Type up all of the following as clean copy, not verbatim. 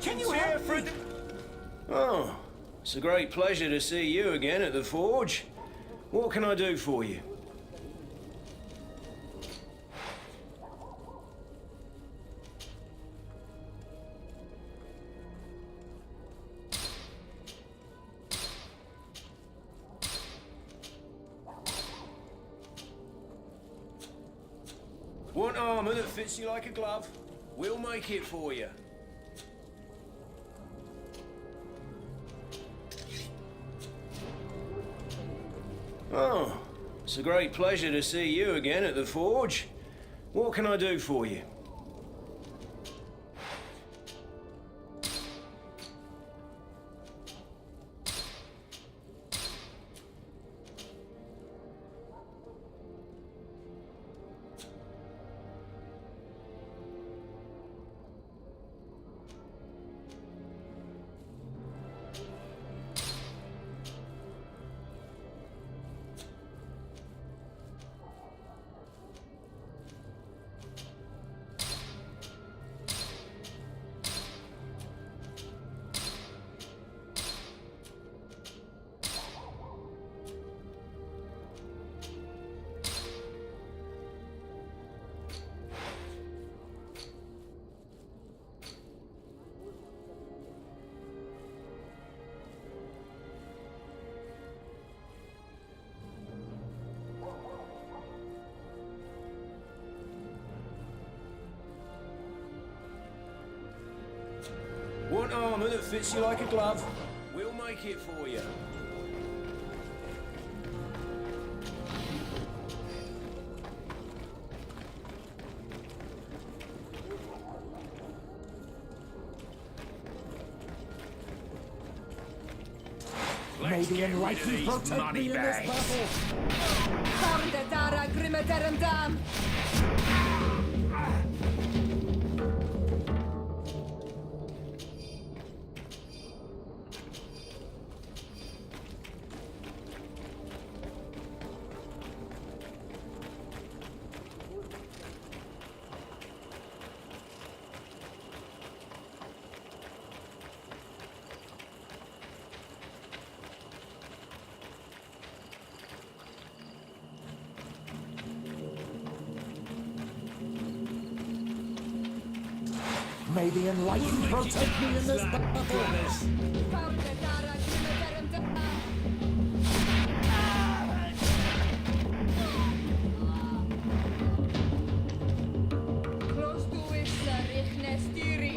Can you help me? Oh, it's a great pleasure to see you again at the Forge. What can I do for you? Want armor that fits you like a glove? We'll make it for you. Oh, it's a great pleasure to see you again at the Forge. What can I do for you? Want armor that fits you like a glove? We'll make it for you. May the enlightened protect me in this battle! Farde dara grimmederem dam! May the enlightened protect me in this battle! Farde dara grimmederem dam! Close to it, Richnestiri.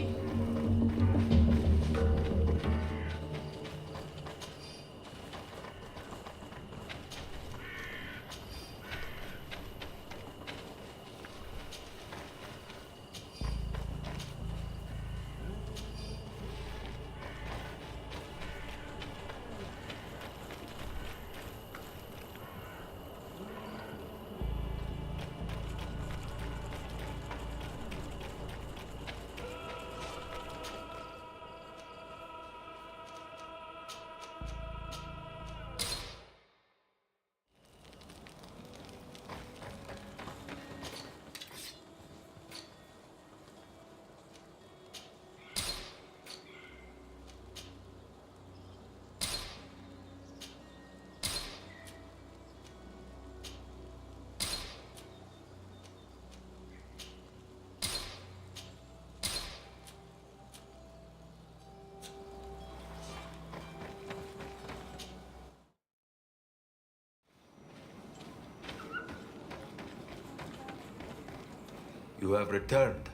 You have returned.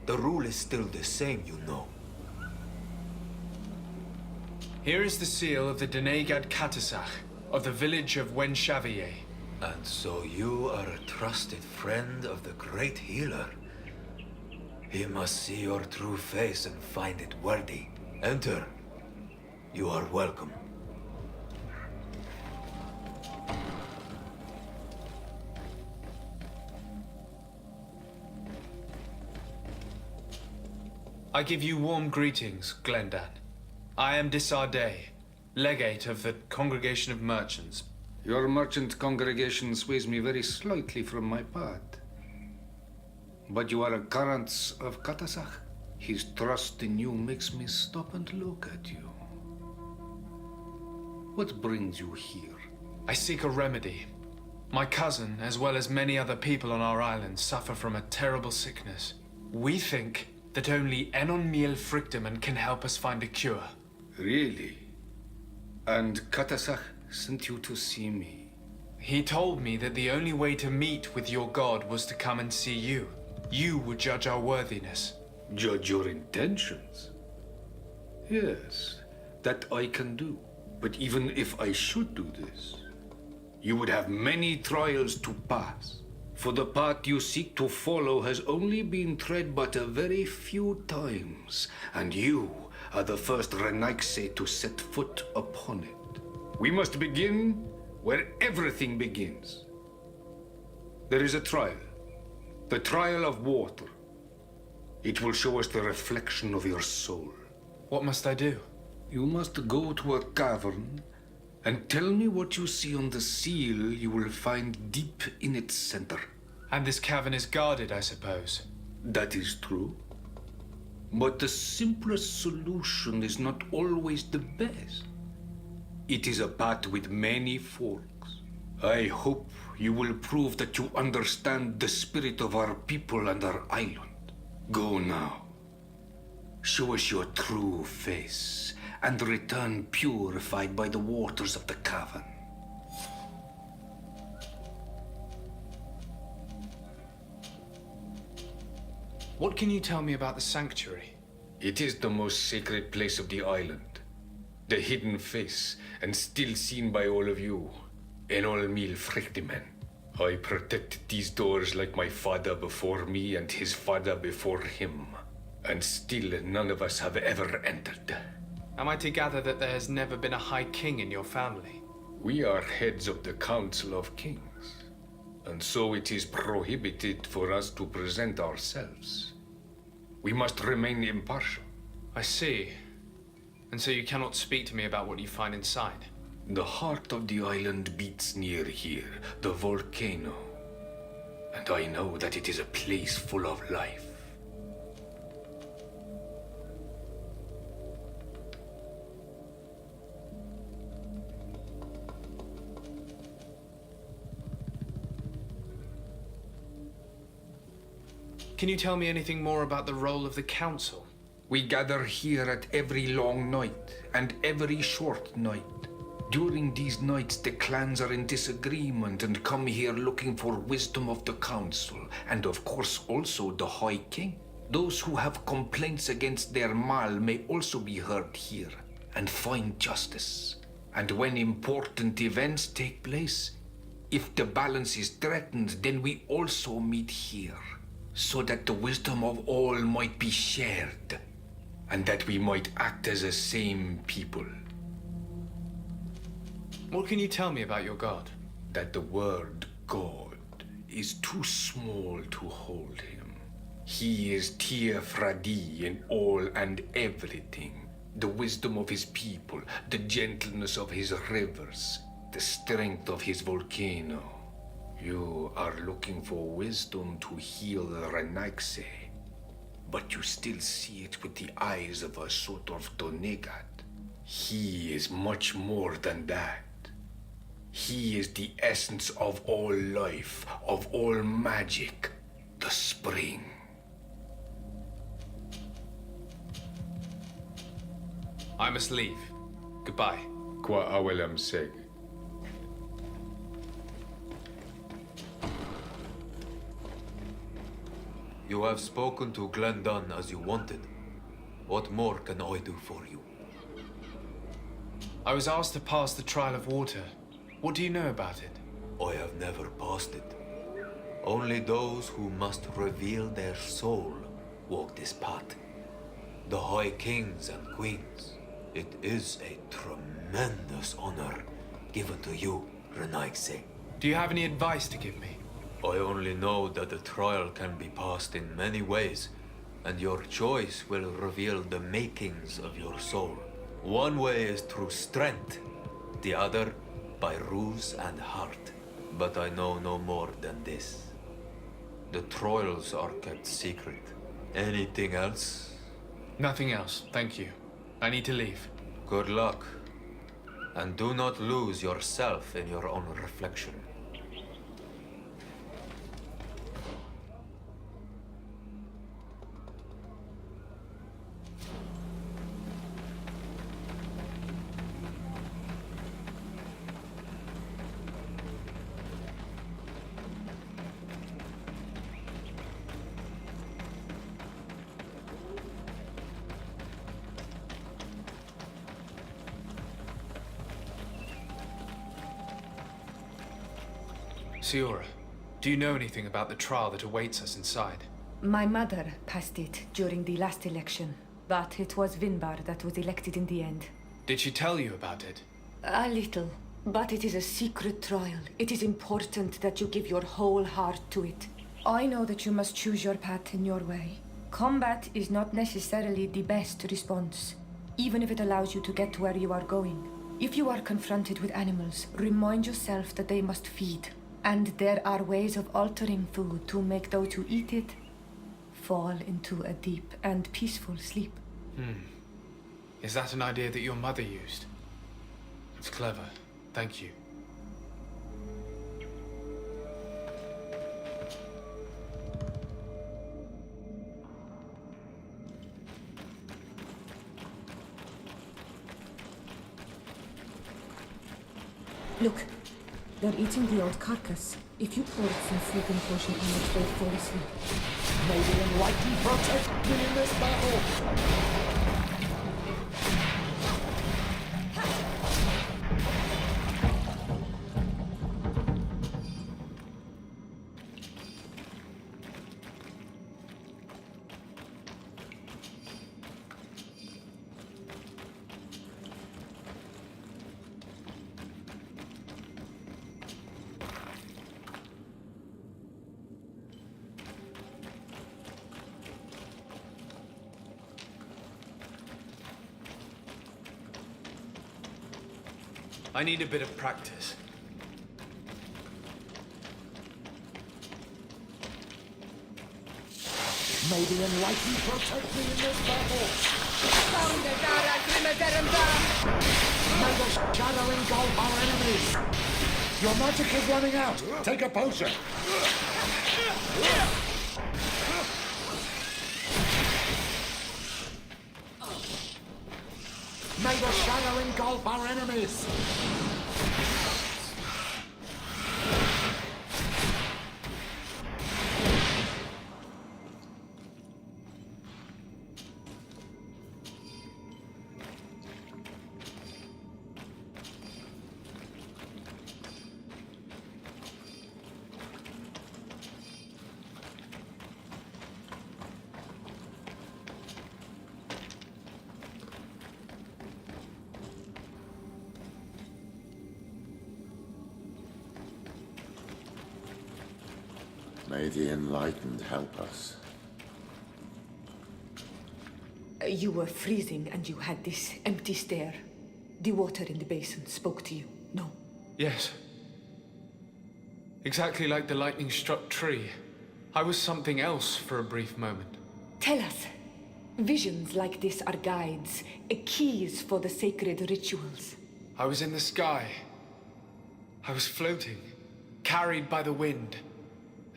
The rule is still the same, you know. Here is the seal of the Denegad Katasach of the village of Wenshavier. And so you are a trusted friend of the great healer. He must see your true face and find it worthy. Enter. You are welcome. I give you warm greetings, Glendan. I am Disarday, legate of the Congregation of Merchants. Your merchant congregation sways me very slightly from my path. But you are a current of Katasach. His trust in you makes me stop and look at you. What brings you here? I seek a remedy. My cousin, as well as many other people on our island, suffer from a terrible sickness. We think that only Enon Miel Frichteman can help us find a cure. Really? And Katasach sent you to see me? He told me that the only way to meet with your god was to come and see you. You would judge our worthiness. Judge your intentions? Yes, that I can do. But even if I should do this, you would have many trials to pass. For the path you seek to follow has only been tread but a very few times, and you are the first Renaigse to set foot upon it. We must begin where everything begins. There is a trial. The trial of water. It will show us the reflection of your soul. What must I do? You must go to a cavern and tell me what you see on the seal you will find deep in its center. And this cavern is guarded, I suppose. That is true. But the simplest solution is not always the best. It is a path with many forks. I hope you will prove that you understand the spirit of our people and our island. Go now. Show us your true face, and return purified by the waters of the cavern. What can you tell me about the sanctuary? It is the most sacred place of the island. The hidden face, and still seen by all of you. Enol Mil Frichteman. I protected these doors like my father before me and his father before him. And still none of us have ever entered. Am I to gather that there has never been a High King in your family? We are heads of the Council of Kings. And so it is prohibited for us to present ourselves. We must remain impartial. I see. And so you cannot speak to me about what you find inside? The heart of the island beats near here, the volcano. And I know that it is a place full of life. Can you tell me anything more about the role of the council? We gather here at every long night and every short night. During these nights, the clans are in disagreement and come here looking for wisdom of the council, and of course also the High King. Those who have complaints against their Mal may also be heard here and find justice. And when important events take place, if the balance is threatened, then we also meet here, so that the wisdom of all might be shared, and that we might act as a same people. What can you tell me about your god? That the word God is too small to hold him. He is Tia Fradi in all and everything. The wisdom of his people, the gentleness of his rivers, the strength of his volcano. You are looking for wisdom to heal the Renaigse, but you still see it with the eyes of a sort of Donegat. He is much more than that. He is the essence of all life, of all magic, the spring. I must leave. Goodbye. Qua awelam seg. You have spoken to Glendon as you wanted. What more can I do for you? I was asked to pass the trial of water. What do you know about it? I have never passed it. Only those who must reveal their soul walk this path. The High Kings and Queens. It is a tremendous honor given to you, Renaigse. Do you have any advice to give me? I only know that the trial can be passed in many ways, and your choice will reveal the makings of your soul. One way is through strength, the other by ruse and heart. But I know no more than this. The trials are kept secret. Anything else? Nothing else, thank you. I need to leave. Good luck. And do not lose yourself in your own reflection. Siora, do you know anything about the trial that awaits us inside? My mother passed it during the last election, but it was Vinbar that was elected in the end. Did she tell you about it? A little, but it is a secret trial. It is important that you give your whole heart to it. I know that you must choose your path in your way. Combat is not necessarily the best response, even if it allows you to get to where you are going. If you are confronted with animals, remind yourself that they must feed. And there are ways of altering food to make those who eat it fall into a deep and peaceful sleep. Is that an idea that your mother used? It's clever. Thank you. Look, they're eating the old carcass. If you poured some sleeping potion on it, they'd fall asleep. May the enlightened protect me in this battle! I need a bit of practice. May the enlightened protect me in this battle! May the shadow engulf our enemies! Your magic is running out! Take a potion! May the shadow engulf our enemies! May the enlightened help us. You were freezing and you had this empty stare. The water in the basin spoke to you, no? Yes. Exactly like the lightning-struck tree. I was something else for a brief moment. Tell us. Visions like this are guides, keys for the sacred rituals. I was in the sky. I was floating, carried by the wind.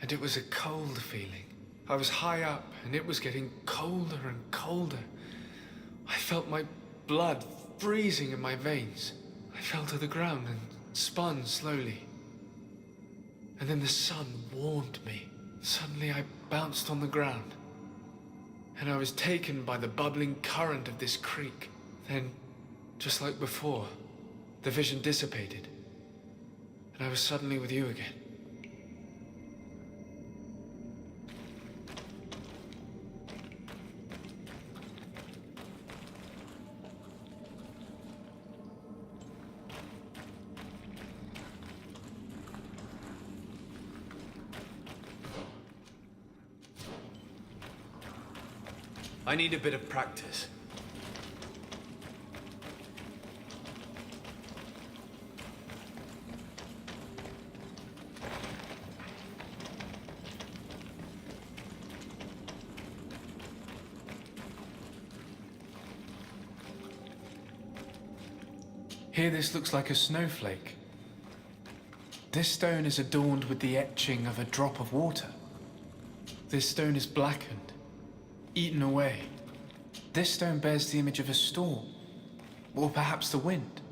And it was a cold feeling. I was high up, and it was getting colder and colder. I felt my blood freezing in my veins. I fell to the ground and spun slowly. And then the sun warmed me. Suddenly I bounced on the ground. And I was taken by the bubbling current of this creek. Then, just like before, the vision dissipated. And I was suddenly with you again. I need a bit of practice. Here this looks like a snowflake. This stone is adorned with the etching of a drop of water. This stone is blackened, eaten away. This stone bears the image of a storm, or perhaps the wind.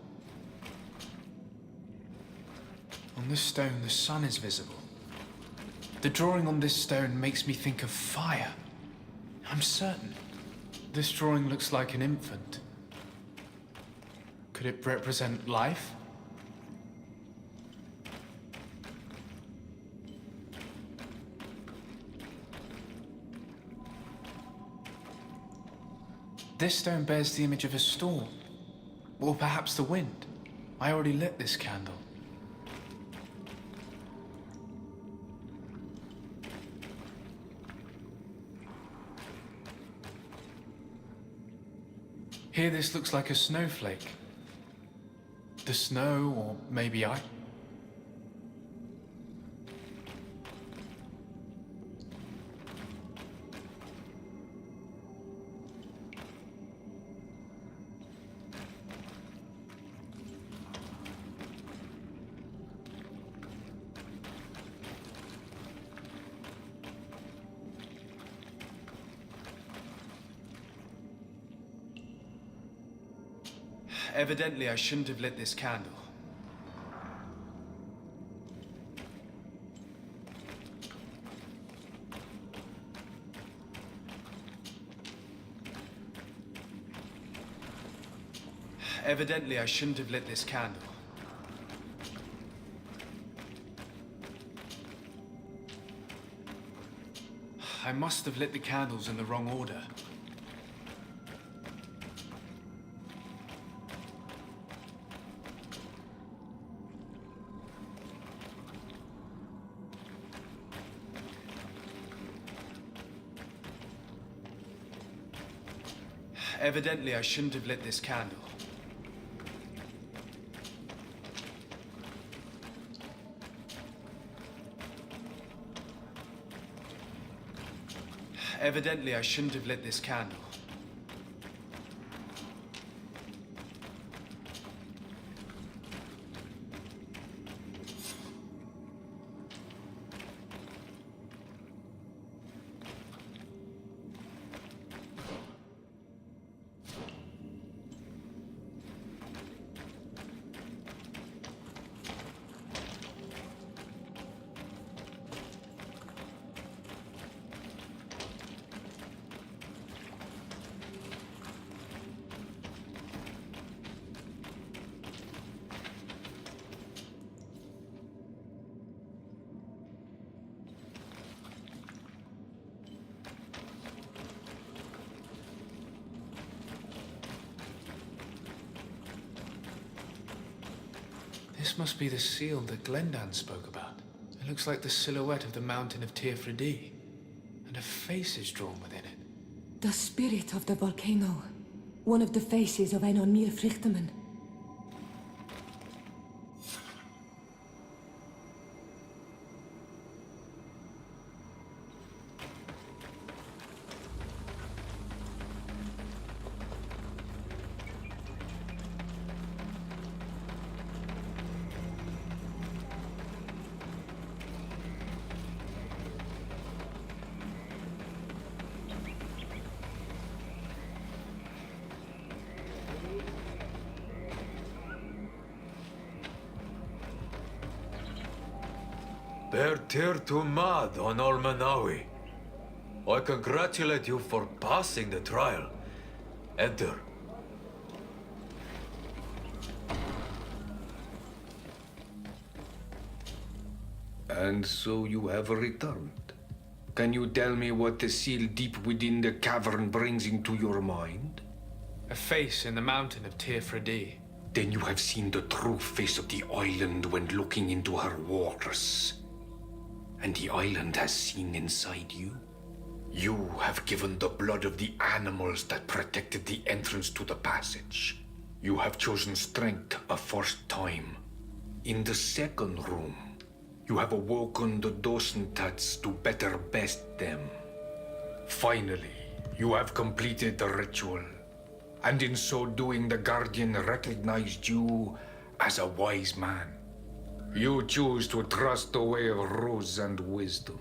On this stone, the sun is visible. The drawing on this stone makes me think of fire. I'm certain. This drawing looks like an infant. Could it represent life? This stone bears the image of a storm, or perhaps the wind. I already lit this candle. Here this looks like a snowflake. The snow, or maybe I. Evidently, I shouldn't have lit this candle. Evidently, I shouldn't have lit this candle. I must have lit the candles in the wrong order. Evidently, I shouldn't have lit this candle. Evidently, I shouldn't have lit this candle. This must be the seal that Glendan spoke about. It looks like the silhouette of the mountain of Tirfredi, and a face is drawn within it. The spirit of the volcano. One of the faces of Einon Mir Frichtemann. Ber tir to mad on Olmanawi. I congratulate you for passing the trial. Enter. And so you have returned. Can you tell me what the seal deep within the cavern brings into your mind? A face in the mountain of Tirfredi. Then you have seen the true face of the island when looking into her waters. And the island has seen inside you. You have given the blood of the animals that protected the entrance to the passage. You have chosen strength a first time. In the second room, you have awoken the Dosentats to better best them. Finally, you have completed the ritual. And in so doing, the Guardian recognized you as a wise man. You choose to trust the way of rose and wisdom.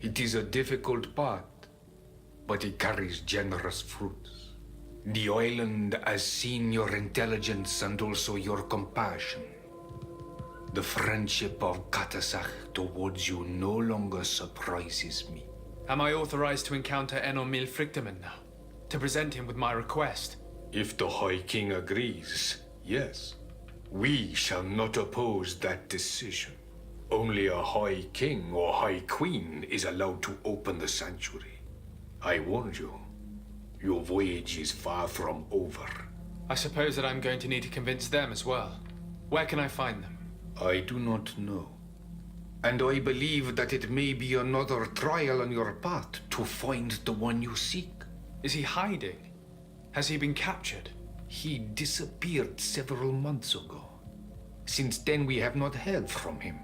It is a difficult path, but it carries generous fruits. The island has seen your intelligence and also your compassion. The friendship of Katasach towards you no longer surprises me. Am I authorized to encounter Enon Milfrictamen now? To present him with my request? If the High King agrees, yes. We shall not oppose that decision. Only a High King or High Queen is allowed to open the sanctuary. I warned you. Your voyage is far from over. I suppose that I'm going to need to convince them as well. Where can I find them? I do not know. And I believe that it may be another trial on your path to find the one you seek. Is he hiding? Has he been captured? He disappeared several months ago. Since then, we have not heard from him.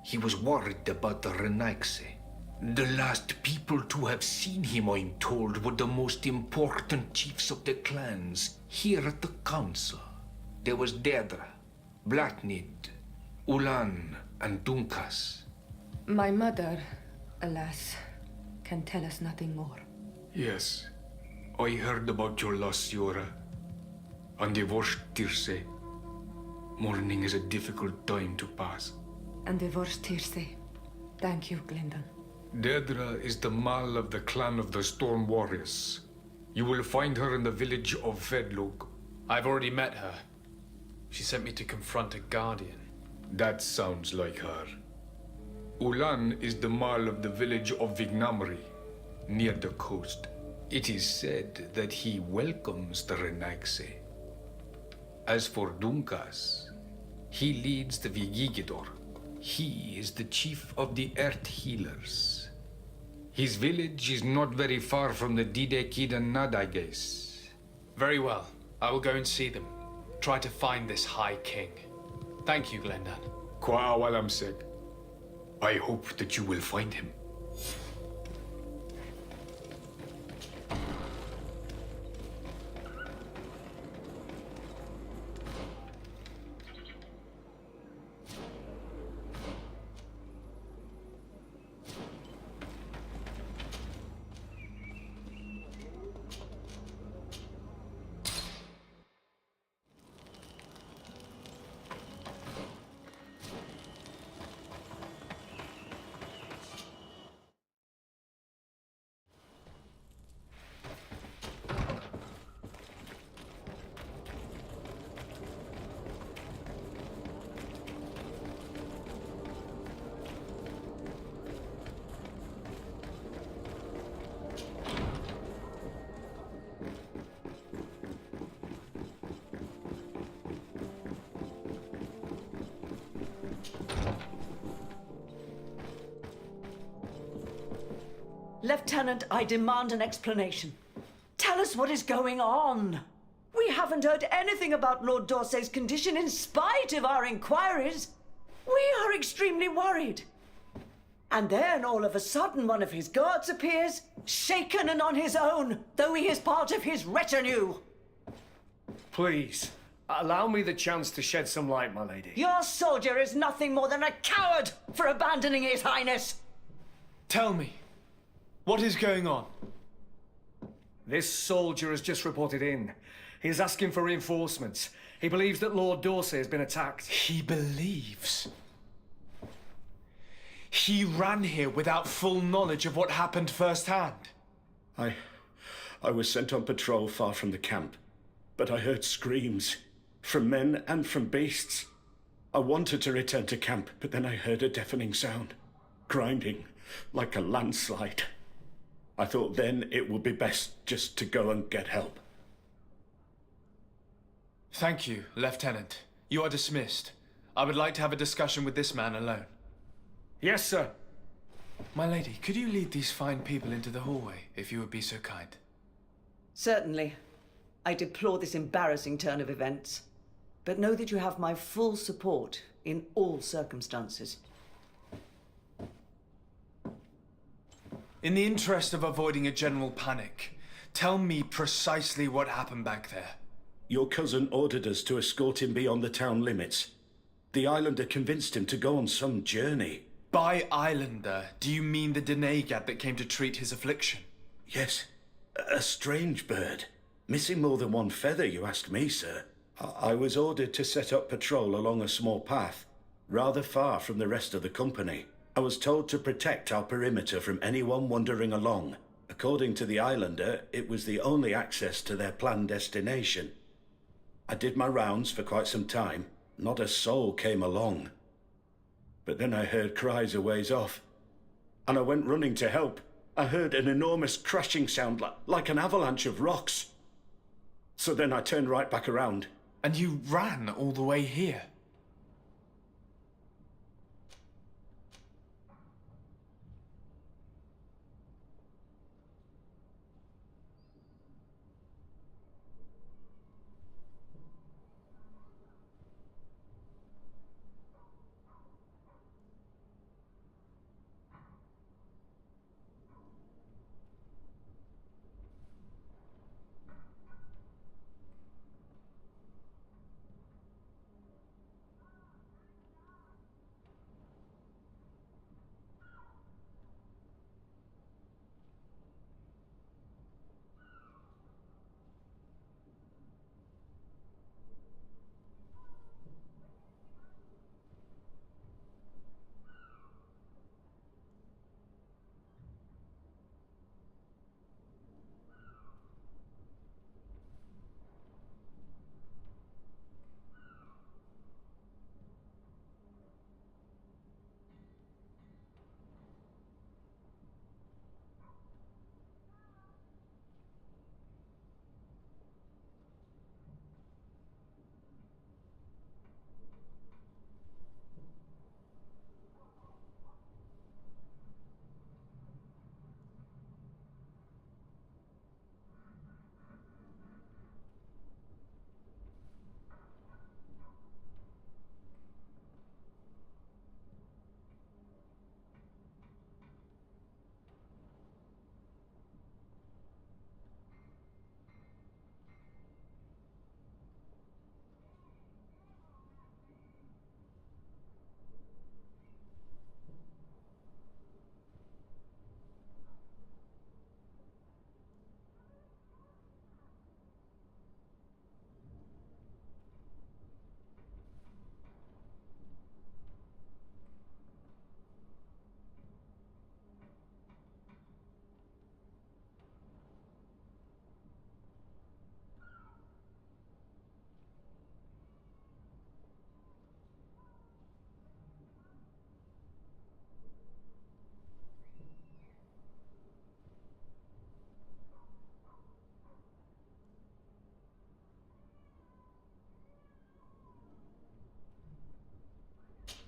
He was worried about the Renaigse. The last people to have seen him, I'm told, were the most important chiefs of the clans here at the council. There was Deirdre, Blatnid, Ulan, and Dunkas. My mother, alas, can tell us nothing more. Yes, I heard about your loss, Yora. And divorced Tirce. Mourning is a difficult time to pass. And divorced Tirce. Thank you, Glendan. Deirdre is the Mal of the clan of the Storm Warriors. You will find her in the village of Vedlog. I've already met her. She sent me to confront a guardian. That sounds like her. Ulan is the Mal of the village of Vignamri, near the coast. It is said that he welcomes the Renaigse. As for Dunkas, he leads the Vigigidor. He is the chief of the Earth Healers. His village is not very far from the Didekid and Nadages. Very well. I will go and see them. Try to find this High King. Thank you, Glendan. Kwa Walamsek. I hope that you will find him. Lieutenant, I demand an explanation. Tell us what is going on. We haven't heard anything about Lord Dorsey's condition in spite of our inquiries. We are extremely worried. And then all of a sudden one of his guards appears, shaken and on his own, though he is part of his retinue. Please, allow me the chance to shed some light, my lady. Your soldier is nothing more than a coward for abandoning his highness. Tell me, what is going on? This soldier has just reported in. He is asking for reinforcements. He believes that Lord Dorsey has been attacked. He believes. He ran here without full knowledge of what happened firsthand. I was sent on patrol far from the camp, but I heard screams from men and from beasts. I wanted to return to camp, but then I heard a deafening sound, grinding like a landslide. I thought then it would be best just to go and get help. Thank you, Lieutenant. You are dismissed. I would like to have a discussion with this man alone. Yes, sir. My lady, could you lead these fine people into the hallway, if you would be so kind? Certainly. I deplore this embarrassing turn of events, but know that you have my full support in all circumstances. In the interest of avoiding a general panic, Tell me precisely what happened back there. Your cousin ordered us to escort him beyond the town limits. The Islander convinced him to go on some journey. By Islander, do you mean the Denegad that came to treat his affliction? Yes, a strange bird. Missing more than one feather, you ask me, sir. I was ordered to set up patrol along a small path, rather far from the rest of the company. I was told to protect our perimeter from anyone wandering along. According to the Islander, it was the only access to their planned destination. I did my rounds for quite some time. Not a soul came along. But then I heard cries a ways off, and I went running to help. I heard an enormous crashing sound like an avalanche of rocks. So then I turned right back around. And you ran all the way here?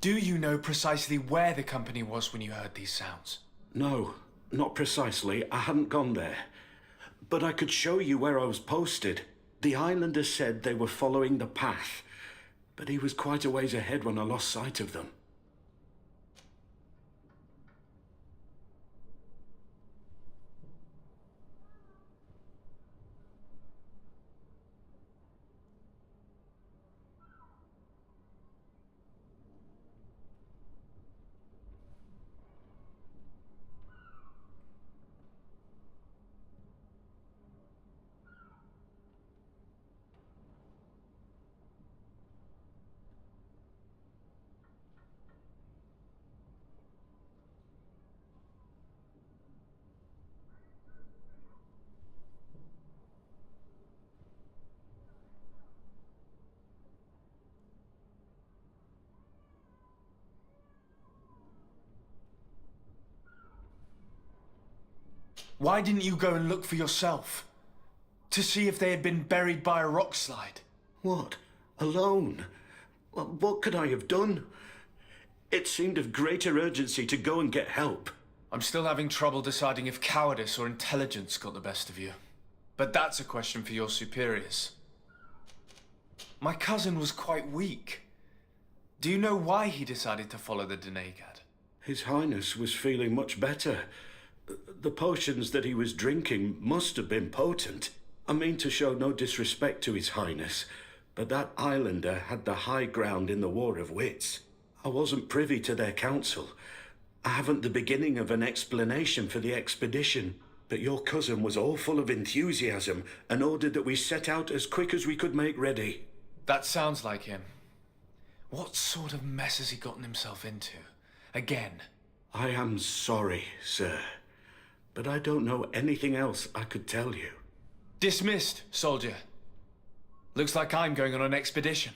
Do you know precisely where the company was when you heard these sounds? No, not precisely. I hadn't gone there. But I could show you where I was posted. The Islander said they were following the path, but he was quite a ways ahead when I lost sight of them. Why didn't you go and look for yourself? To see if they had been buried by a rock slide? What? Alone? What could I have done? It seemed of greater urgency to go and get help. I'm still having trouble deciding if cowardice or intelligence got the best of you. But that's a question for your superiors. My cousin was quite weak. Do you know why he decided to follow the Denegad? His Highness was feeling much better. The potions that he was drinking must have been potent. I mean to show no disrespect to His Highness, but that islander had the high ground in the War of Wits. I wasn't privy to their counsel. I haven't the beginning of an explanation for the expedition, but your cousin was all full of enthusiasm and ordered that we set out as quick as we could make ready. That sounds like him. What sort of mess has he gotten himself into? Again? I am sorry, sir, but I don't know anything else I could tell you. Dismissed, soldier. Looks like I'm going on an expedition.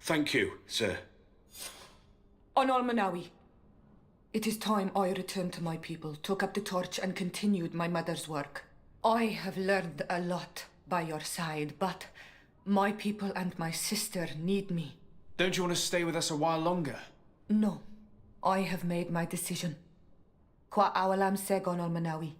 Thank you, sir. On Almanawi. It is time I returned to my people, took up the torch and continued my mother's work. I have learned a lot by your side, but my people and my sister need me. Don't you want to stay with us a while longer? No. I have made my decision. Qua awalam seg on Almanawi.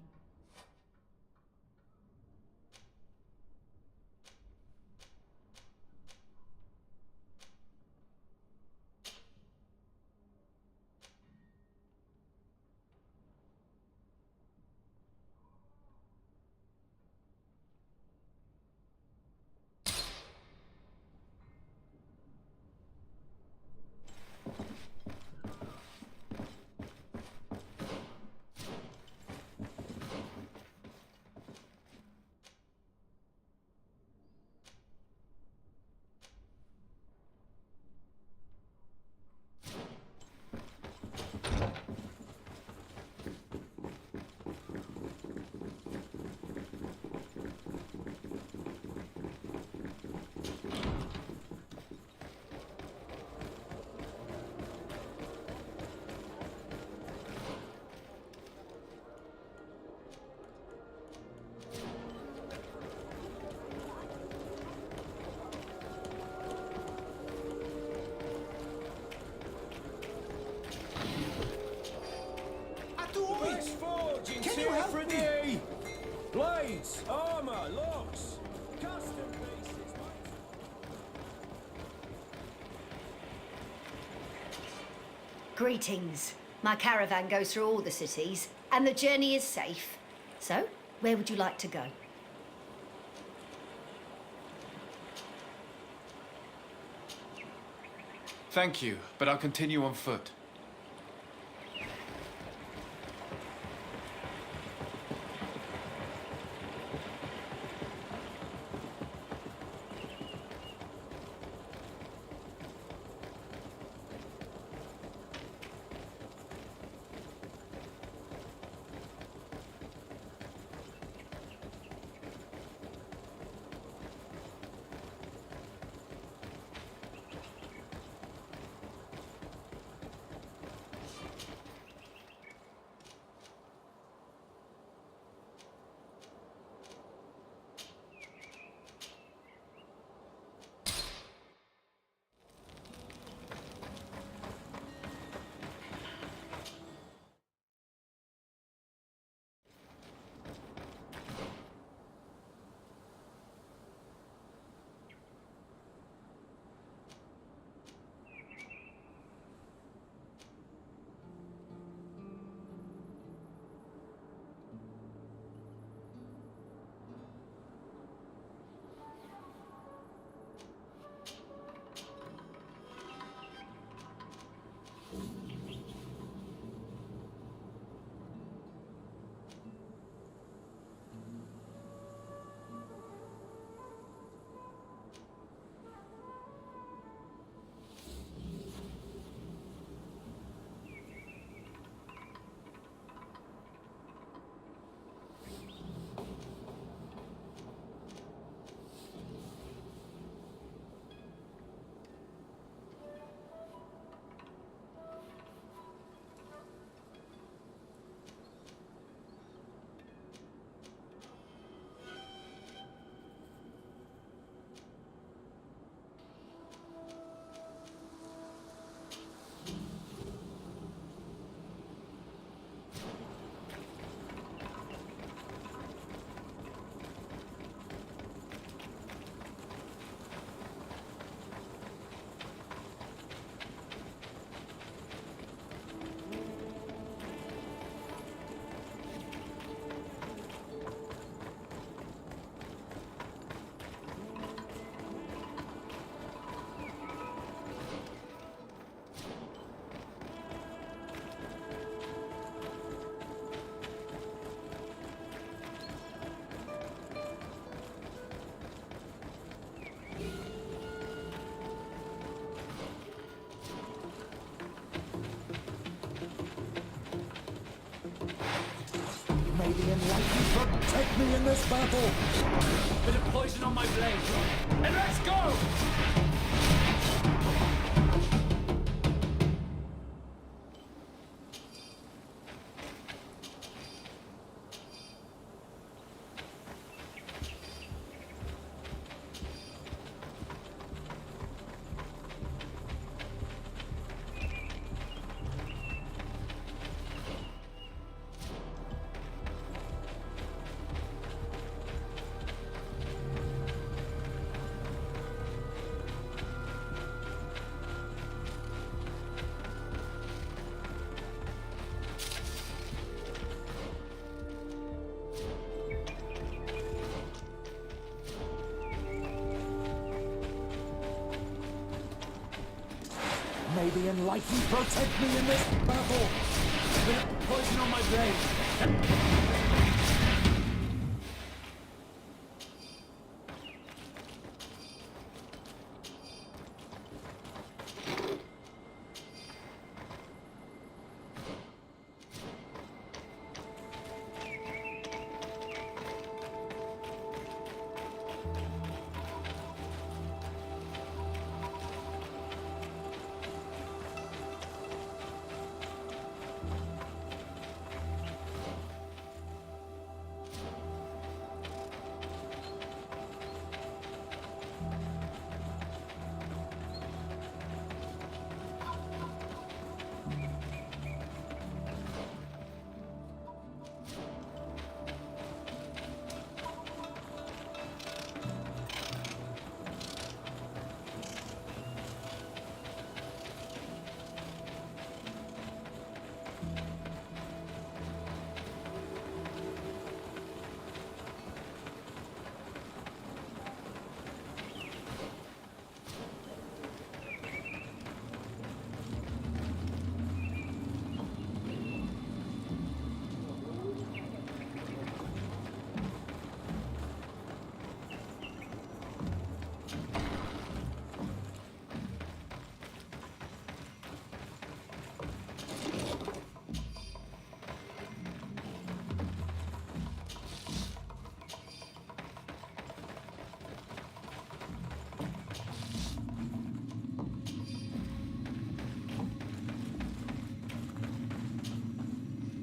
Can you help me? Blades, armor, locks, custom pieces. Greetings. My caravan goes through all the cities, and the journey is safe. So, where would you like to go? Thank you, but I'll continue on foot. enlightened protect me in this battle! Bit of poison on my blade, and let's go! May the enlightened protect me in this battle! Bit of poison on my blade.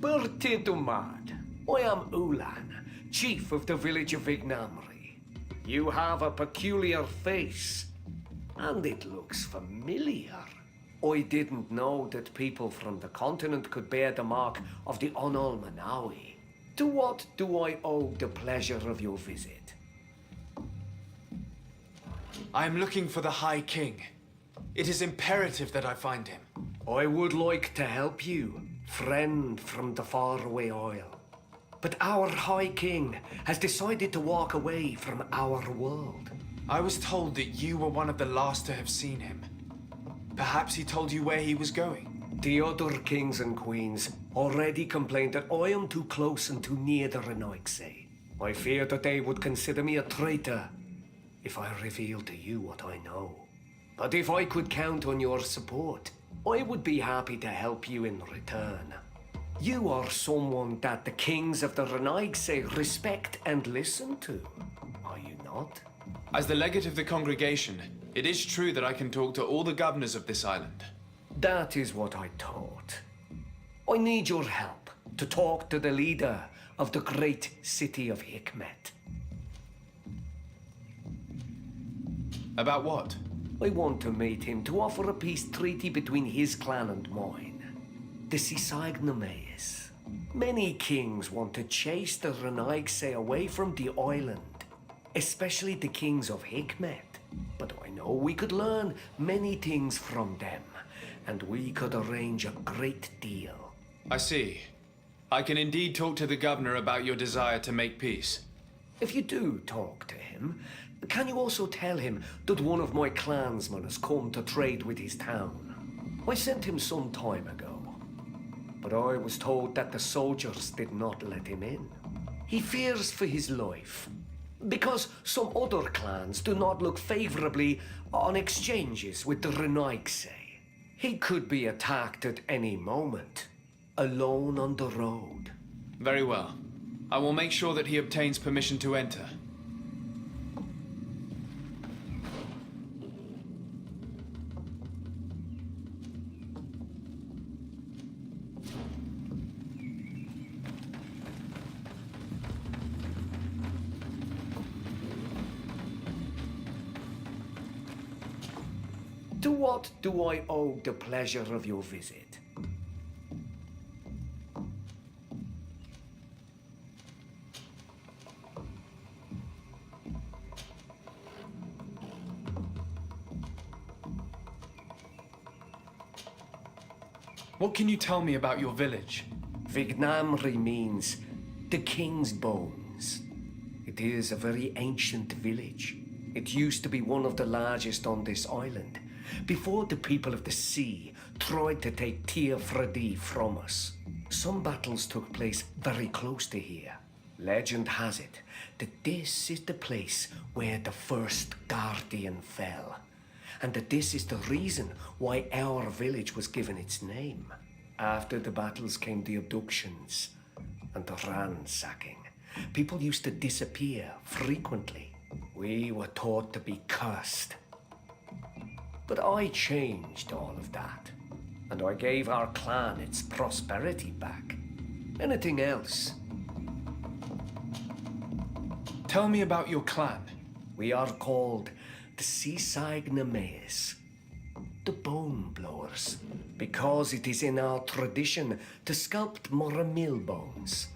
Bertie Dumad. I am Ulan, chief of the village of Ignamri. You have a peculiar face, and it looks familiar. I didn't know that people from the continent could bear the mark of the Onol Manawi. To what do I owe the pleasure of your visit? I am looking for the High King. It is imperative that I find him. I would like to help you, friend from the faraway isle. But our High King has decided to walk away from our world. I was told that you were one of the last to have seen him. Perhaps he told you where he was going? The other kings and queens already complained that I am too close and too near the Renoixe. I fear that they would consider me a traitor if I revealed to you what I know. But if I could count on your support, I would be happy to help you in return. You are someone that the kings of the Renoixe respect and listen to, are you not? As the legate of the congregation, it is true that I can talk to all the governors of this island. That is what I thought. I need your help to talk to the leader of the great city of Hikmet. About what? I want to meet him to offer a peace treaty between his clan and mine. The Sisagnameis. Many kings want to chase the Renoixe away from the island, especially the kings of Hikmet. But I know we could learn many things from them, and we could arrange a great deal. I see. I can indeed talk to the governor about your desire to make peace. If you do talk to him, can you also tell him that one of my clansmen has come to trade with his town? I sent him some time ago, but I was told that the soldiers did not let him in. He fears for his life, because some other clans do not look favorably on exchanges with the Renoixe. He could be attacked at any moment, alone on the road. Very well. I will make sure that he obtains permission to enter. To what do I owe the pleasure of your visit? What can you tell me about your village? Vignamri means the king's bones. It is a very ancient village. It used to be one of the largest on this island, before the people of the sea tried to take Tir Fredi from us. Some battles took place very close to here. Legend has it that this is the place where the first guardian fell, and that this is the reason why our village was given its name. After the battles came the abductions and the ransacking. People used to disappear frequently. We were taught to be cursed. But I changed all of that, and I gave our clan its prosperity back. Anything else? Tell me about your clan. We are called the Seaside Nemeas, the Bone Blowers, because it is in our tradition to sculpt Moramil bones.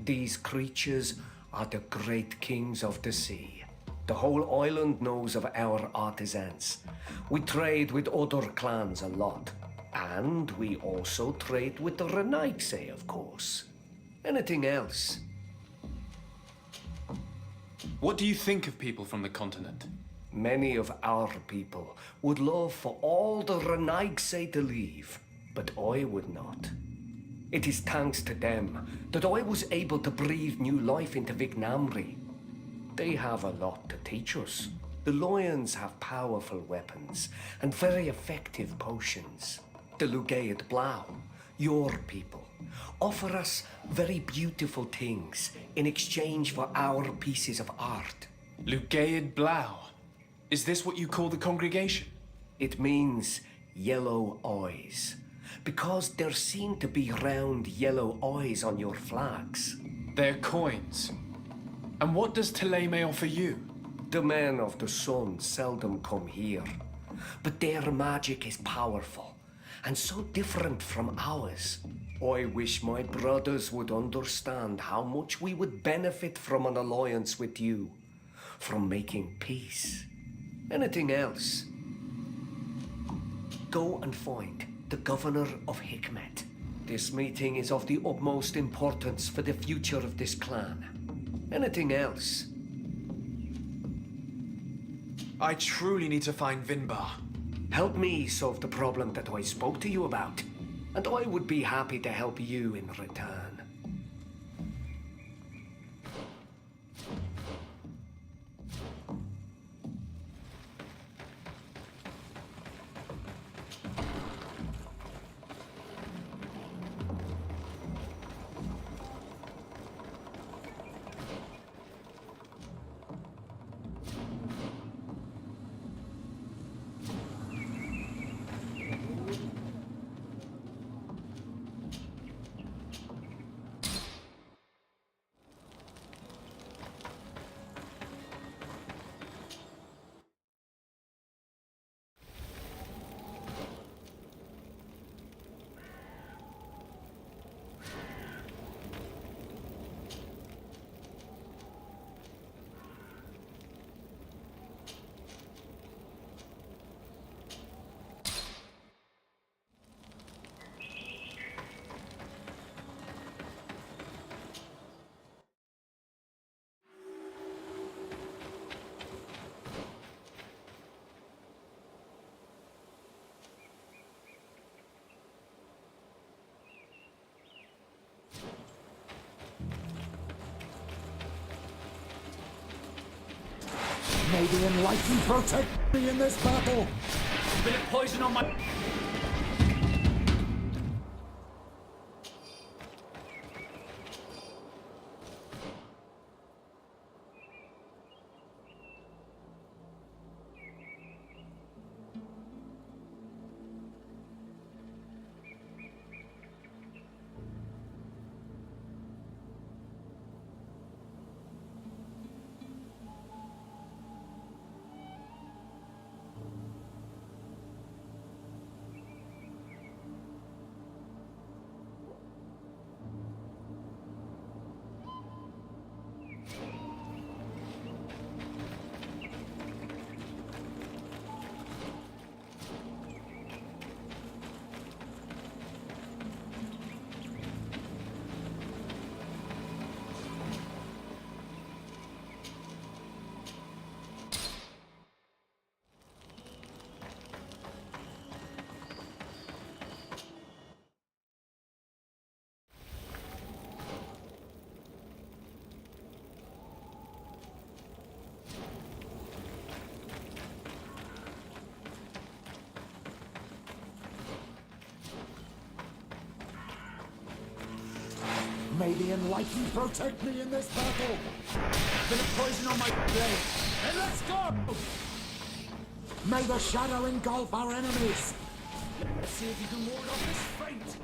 These creatures are the great kings of the sea. The whole island knows of our artisans. We trade with other clans a lot. And we also trade with the Renaigse, of course. Anything else? What do you think of people from the continent? Many of our people would love for all the Renaigse to leave, but I would not. It is thanks to them that I was able to breathe new life into Vignamri. They have a lot to teach us. The lions have powerful weapons and very effective potions. The Lugaid Blau, your people, offer us very beautiful things in exchange for our pieces of art. Lugaid Blau? Is this what you call the congregation? It means yellow eyes, because there seem to be round yellow eyes on your flags. They're coins. And what does Teleme offer you? The men of the sun seldom come here, but their magic is powerful and so different from ours. I wish my brothers would understand how much we would benefit from an alliance with you, from making peace. Anything else? Go and find the governor of Hikmet. This meeting is of the utmost importance for the future of this clan. Anything else? I truly need to find Vinbar. Help me solve the problem that I spoke to you about, and I would be happy to help you in return. May the Enlightened protect me in this battle! Bit of poison on my... May the Enlightened protect me in this battle! Bit of poison on my blade! And let's go! May the shadow engulf our enemies! Let's see if you can ward off this fate!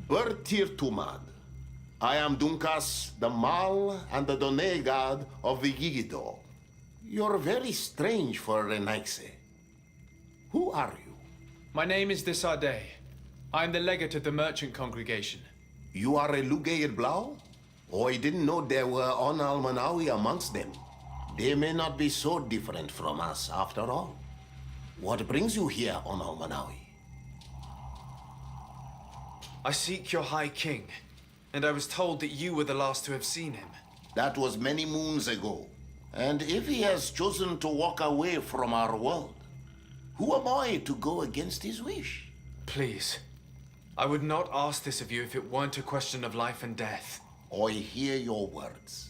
Bertir Tumad. I am Dunkas, the Mal and the Done god of the Yigidol. You're very strange for Renaigse. Who are you? My name is Desade. I am the legate of the merchant congregation. You are a Lugaid Blau? Oh, I didn't know there were on Almanawi amongst them. They may not be so different from us after all. What brings you here on Almanawi? I seek your High King, and I was told that you were the last to have seen him. That was many moons ago. And if he has chosen to walk away from our world, who am I to go against his wish? Please, I would not ask this of you if it weren't a question of life and death. I hear your words.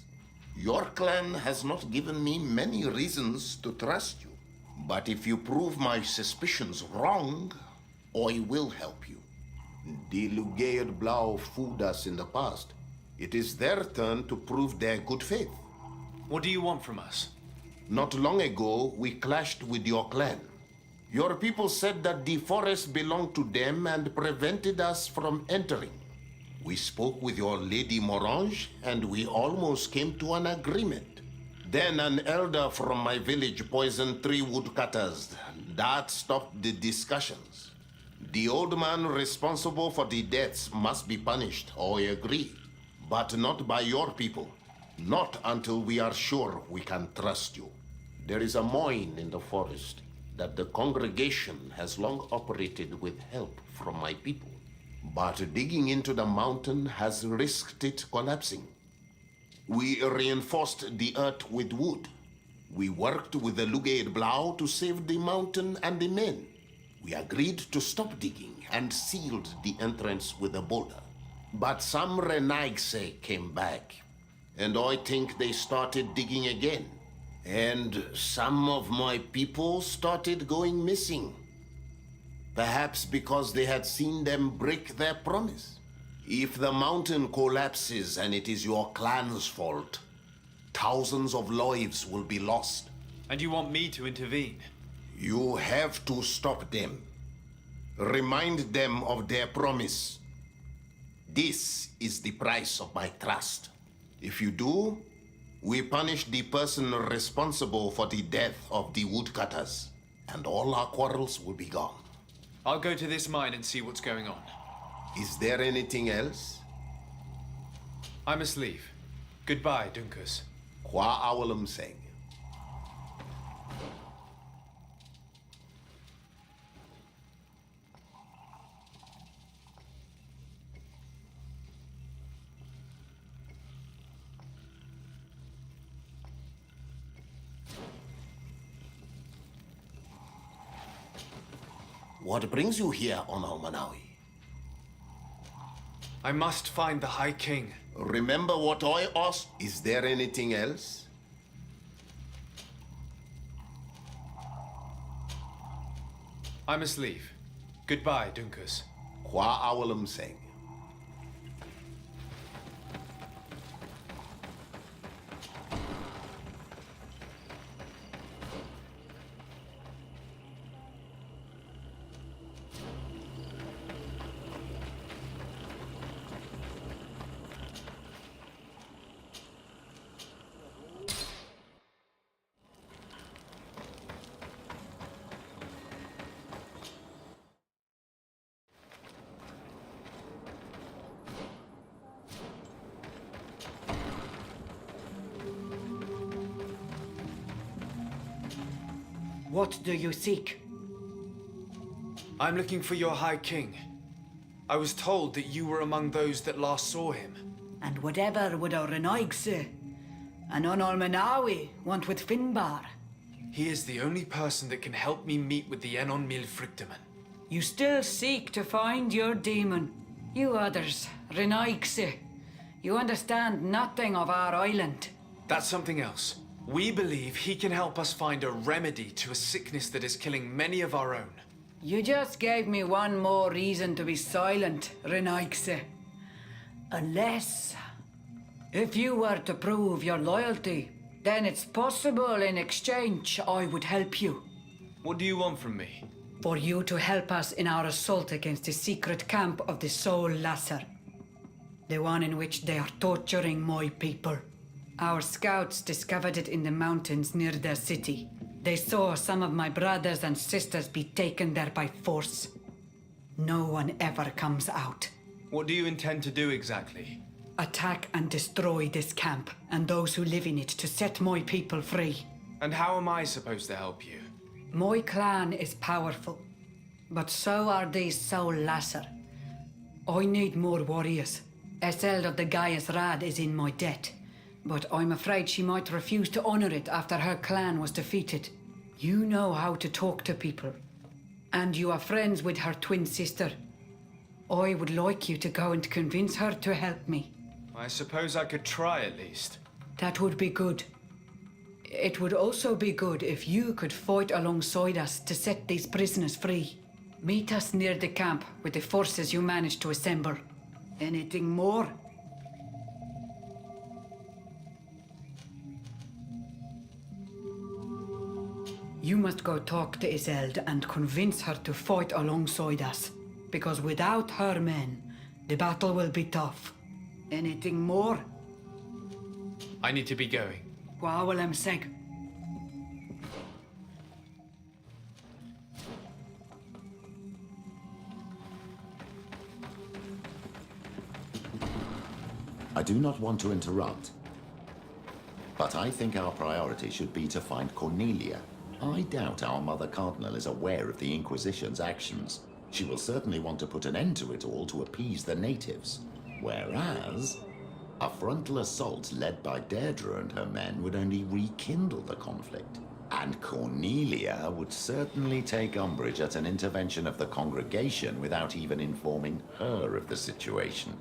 Your clan has not given me many reasons to trust you. But if you prove my suspicions wrong, I will help you. The Lugaid Blau fooled us in the past. It is their turn to prove their good faith. What do you want from us? Not long ago, we clashed with your clan. Your people said that the forest belonged to them and prevented us from entering. We spoke with your Lady Morange, and we almost came to an agreement. Then an elder from my village poisoned 3 woodcutters. That stopped the discussions. The old man responsible for the deaths must be punished, I agree. But not by your people. Not until we are sure we can trust you. There is a mine in the forest that the congregation has long operated with help from my people. But digging into the mountain has risked it collapsing. We reinforced the earth with wood. We worked with the Lugaid Blau to save the mountain and the men. We agreed to stop digging and sealed the entrance with a boulder. But some Renaigse came back, and I think they started digging again. And some of my people started going missing. Perhaps because they had seen them break their promise. If the mountain collapses and it is your clan's fault, thousands of lives will be lost. And you want me to intervene? You have to stop them. Remind them of their promise. This is the price of my trust. If you do, we punish the person responsible for the death of the woodcutters, and all our quarrels will be gone. I'll go to this mine and see what's going on. Is there anything else? I must leave. Goodbye, Dunkus. Qua awalum seng. What brings you here on Almanawi? I must find the High King. Remember what I asked? Is there anything else? I must leave. Goodbye, Dunkus. Qua awalum seng. What do you seek? I'm looking for your High King. I was told that you were among those that last saw him. And whatever would our Renaig say? And on Almanawi want with Finbar? He is the only person that can help me meet with the Enon Mil Frictamen. You still seek to find your demon. You others, Renaigse, you understand nothing of our island. That's something else. We believe he can help us find a remedy to a sickness that is killing many of our own. You just gave me one more reason to be silent, Renaigse. Unless, if you were to prove your loyalty, then it's possible in exchange I would help you. What do you want from me? For you to help us in our assault against the secret camp of the Soul Lasser. The one in which they are torturing my people. Our scouts discovered it in the mountains near their city. They saw some of my brothers and sisters be taken there by force. No one ever comes out. What do you intend to do exactly? Attack and destroy this camp and those who live in it to set my people free. And how am I supposed to help you? My clan is powerful, but so are these Soul Lasser. I need more warriors. Eseld of the Gaius Rad is in my debt. But I'm afraid she might refuse to honor it after her clan was defeated. You know how to talk to people. And you are friends with her twin sister. I would like you to go and convince her to help me. I suppose I could try at least. That would be good. It would also be good if you could fight alongside us to set these prisoners free. Meet us near the camp with the forces you managed to assemble. Anything more? You must go talk to Iseld and convince her to fight alongside us. Because without her men, the battle will be tough. Anything more? I need to be going. Wawalem Seg. I do not want to interrupt, but I think our priority should be to find Cornelia. I doubt our Mother Cardinal is aware of the Inquisition's actions. She will certainly want to put an end to it all to appease the natives. Whereas, a frontal assault led by Deirdre and her men would only rekindle the conflict. And Cornelia would certainly take umbrage at an intervention of the congregation without even informing her of the situation.